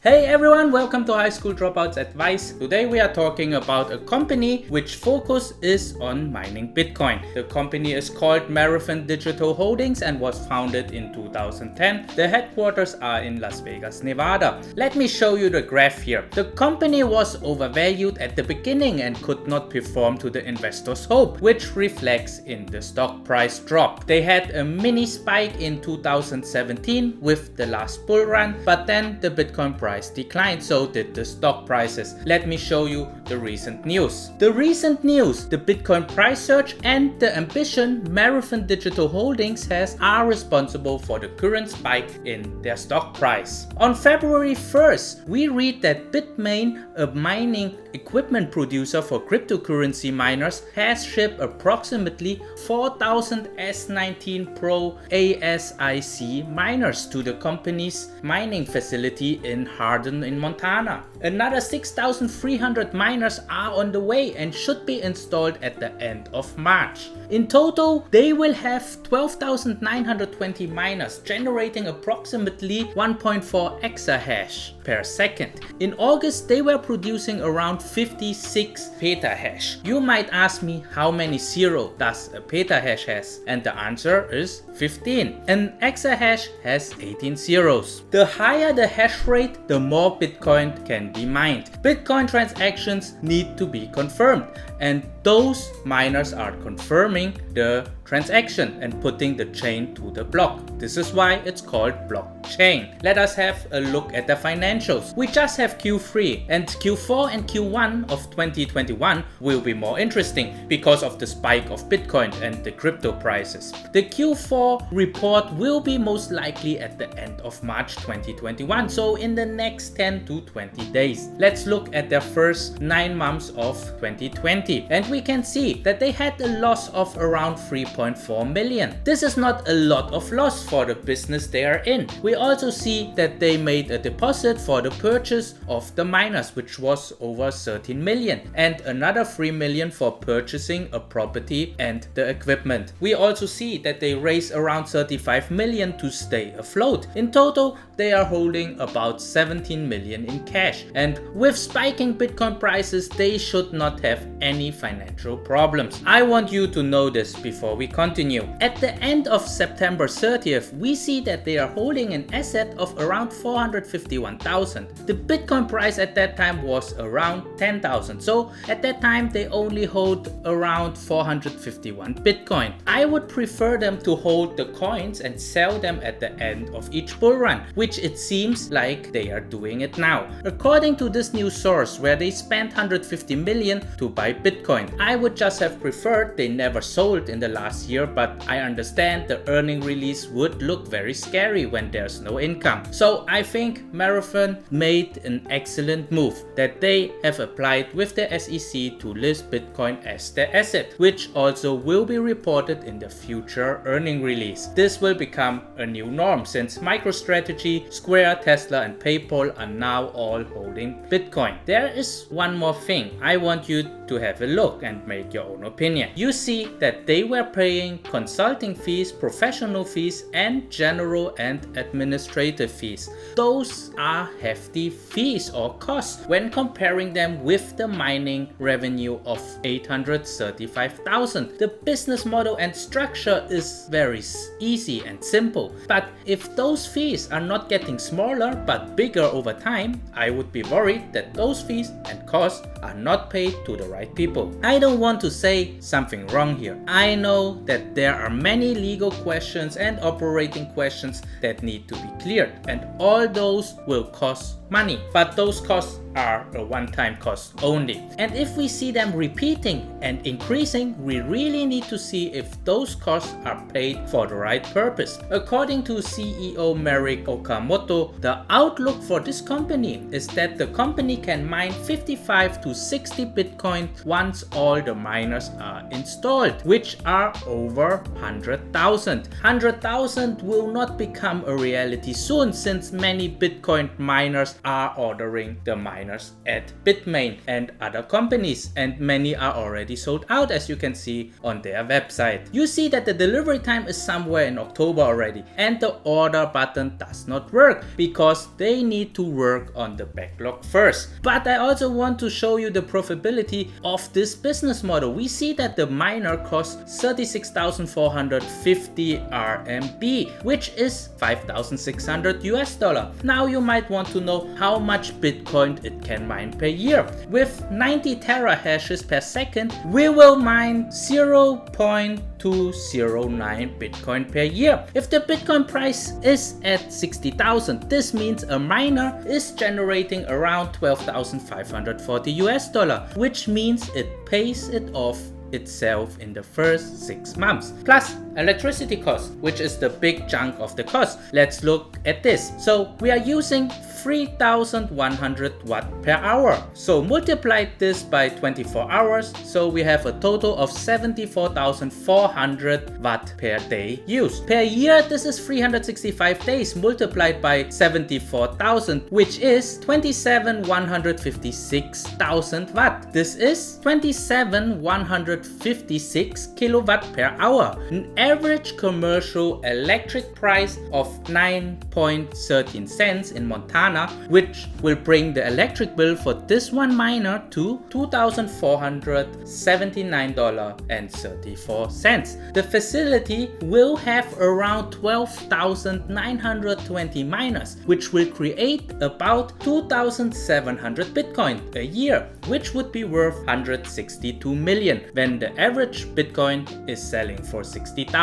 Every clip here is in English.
Hey everyone, welcome to High School Dropout's Advice. Today we are talking about a company which focus is on mining Bitcoin. The company is called Marathon Digital Holdings and was founded in 2010. The headquarters are in Las Vegas, Nevada. Let me show you the graph here. The company was overvalued at the beginning and could not perform to the investors' hope, which reflects in the stock price drop. They had a mini spike in 2017 with the last bull run, but then the Bitcoin price declined, so did the stock prices. Let me show you the recent news. The recent news, the Bitcoin price surge and the ambition Marathon Digital Holdings has are responsible for the current spike in their stock price. On February 1st, we read that Bitmain, a mining equipment producer for cryptocurrency miners, has shipped approximately 4,000 S19 Pro ASIC miners to the company's mining facility in Hardin in Montana. Another 6,300 miners are on the way and should be installed at the end of March. In total, they will have 12,920 miners generating approximately 1.4 exahash per second. In August, they were producing around 56 petahash. You might ask me how many zero does a petahash has, and the answer is 15. An exahash has 18 zeros. The higher the hash rate, the more Bitcoin can be mined. Bitcoin transactions need to be confirmed, and those miners are confirming the transaction and putting the chain to the block. This is why it's called blockchain. Let us have a look at the financials. We just have Q3, and Q4 and Q1 of 2021 will be more interesting because of the spike of Bitcoin and the crypto prices. The Q4 report will be most likely at the end of March 2021, so in the next 10 to 20 days. Let's look at their first 9 months of 2020, and we can see that they had a loss of around 3.4 million. This is not a lot of loss for the business they are in. We also see that they made a deposit for the purchase of the miners, which was over 13 million, and another 3 million for purchasing a property and the equipment. We also see that they raised around 35 million to stay afloat. In total, they are holding about 17 million in cash, and with spiking Bitcoin prices, they should not have any financial problems. I want you to know this before we continue. At the end of September 30th, we see that they are holding an asset of around 451,000. The Bitcoin price at that time was around 10,000. So at that time, they only hold around 451 Bitcoin. I would prefer them to hold the coins and sell them at the end of each bull run, which it seems like they are doing it now. According to this news source, where they spent 150 million to buy Bitcoin, I would just have preferred they never sold in the last year, but I understand the earning release would look very scary when there's no income. So I think Marathon made an excellent move that they have applied with the SEC to list Bitcoin as their asset, which also will be reported in the future earning release. This will become a new norm since MicroStrategy, Square, Tesla and PayPal are now all holding Bitcoin. There is one more thing. I want you to have a look and make your own opinion. You see that they were paying consulting fees, professional fees and general and administrative fees. Those are hefty fees or costs when comparing them with the mining revenue of 835,000. The business model and structure is very easy and simple, but if those fees are not getting smaller but bigger over time, I would be worried that those fees and costs are not paid to the right people. I don't want to say something wrong here. I know that there are many legal questions and operating questions that need to be cleared, and all those will cost money, but those costs are a one-time cost only. And if we see them repeating and increasing, we really need to see if those costs are paid for the right purpose. According to CEO Merrick Okamoto, the outlook for this company is that the company can mine 55 to 60 Bitcoin once all the miners are installed, which are over 100,000. 100,000 will not become a reality soon, since many Bitcoin miners are ordering the miners at Bitmain and other companies, and many are already sold out, as you can see on their website. You see that the delivery time is somewhere in October already, and the order button does not work because they need to work on the backlog first. But I also want to show you the profitability of this business model. We see that the miner costs 36,450 RMB, which is 5,600 US dollar. Now you might want to know how much Bitcoin it can mine per year. With 90 terahashes per second, we will mine 0.209 Bitcoin per year. If the Bitcoin price is at 60,000, this means a miner is generating around 12,540 US dollar, which means it pays it off itself in the first 6 months. Plus electricity cost, which is the big chunk of the cost. Let's look at this. So we are using 3,100 watt per hour. So multiply this by 24 hours. So we have a total of 74,400 watt per day used. Per year, this is 365 days multiplied by 74,000, which is 27,156,000 watt. This is 27,156 kilowatt per hour. An average commercial electric price of 9.13 cents in Montana, which will bring the electric bill for this one miner to $2,479.34. The facility will have around 12,920 miners, which will create about 2,700 Bitcoin a year, which would be worth 162 million when the average Bitcoin is selling for 60,000.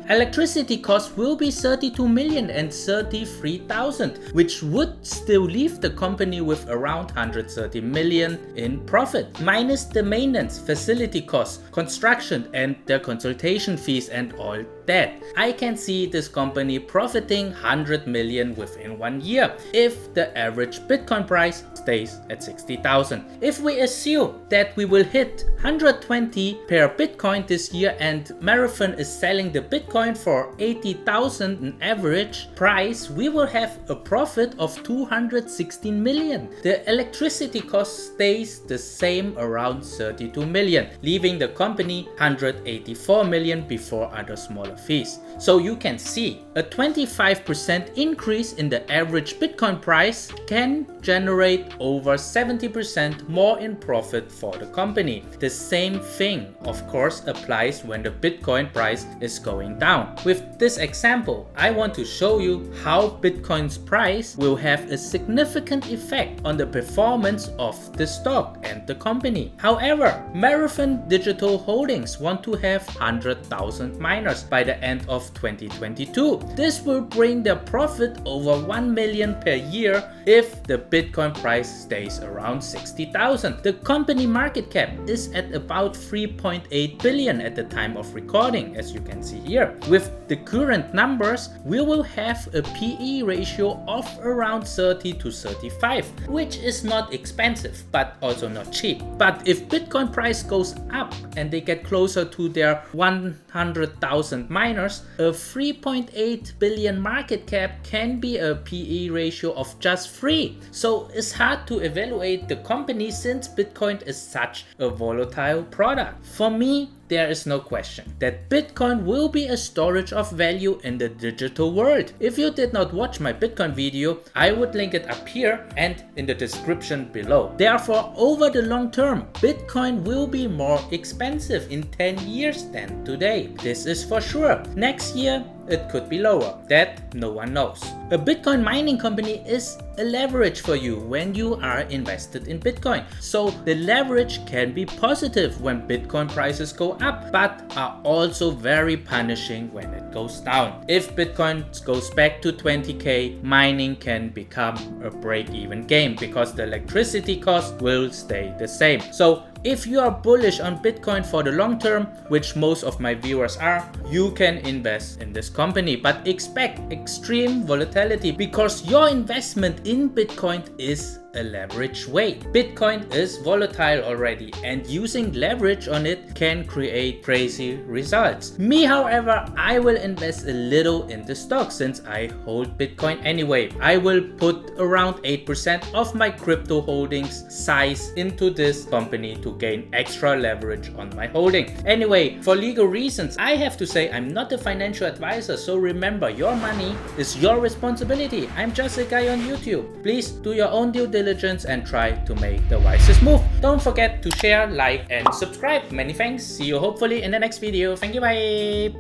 Electricity costs will be 32 million and 33,000, which would still leave the company with around 130 million in profit, minus the maintenance, facility costs, construction and their consultation fees and all that. I can see this company profiting 100 million within 1 year if the average Bitcoin price stays at 60,000. If we assume that we will hit 120 per Bitcoin this year and Marathon is selling the Bitcoin for 80,000 an average price, we will have a profit of 216 million. The electricity cost stays the same, around 32 million, leaving the company 184 million before other smaller fees. So you can see a 25% increase in the average Bitcoin price can generate over 70% more in profit for the company. The same thing, of course, applies when the Bitcoin price is going down. With this example, I want to show you how Bitcoin's price will have a significant effect on the performance of the stock and the company. However, Marathon Digital Holdings want to have 100,000 miners by the end of 2022. This will bring their profit over 1 million per year if the Bitcoin price stays around 60,000. The company market cap is at about 3.8 billion at the time of recording, as you can see here. With the current numbers, we will have a PE ratio of around 30 to 35, which is not expensive, but also not cheap. But if Bitcoin price goes up and they get closer to their 100,000 miners, a 3.8 billion market cap can be a PE ratio of just 3. So it's hard to evaluate the company since Bitcoin is such a volatile product. For me, there is no question that Bitcoin will be a storage of value in the digital world. If you did not watch my Bitcoin video, I would link it up here and in the description below. Therefore, over the long term, Bitcoin will be more expensive in 10 years than today. This is for sure. Next year, it could be lower. That no one knows. A Bitcoin mining company is a leverage for you when you are invested in Bitcoin. So the leverage can be positive when Bitcoin prices go up, but are also very punishing when it goes down. If Bitcoin goes back to 20k, mining can become a break-even game because the electricity cost will stay the same. So if you are bullish on Bitcoin for the long term, which most of my viewers are, you can invest in this company, but expect extreme volatility because your investment in Bitcoin is a leverage way. Bitcoin is volatile already, and using leverage on it can create crazy results. Me, however, I will invest a little in the stock since I hold Bitcoin anyway. I will put around 8% of my crypto holdings size into this company to gain extra leverage on my holding. Anyway, for legal reasons, I have to say I'm not a financial advisor, so remember, your money is your responsibility. I'm just a guy on YouTube. Please do your own due diligence and try to make the wisest move. Don't forget to share, like, and subscribe. Many thanks. See you hopefully in the next video. Thank you. Bye.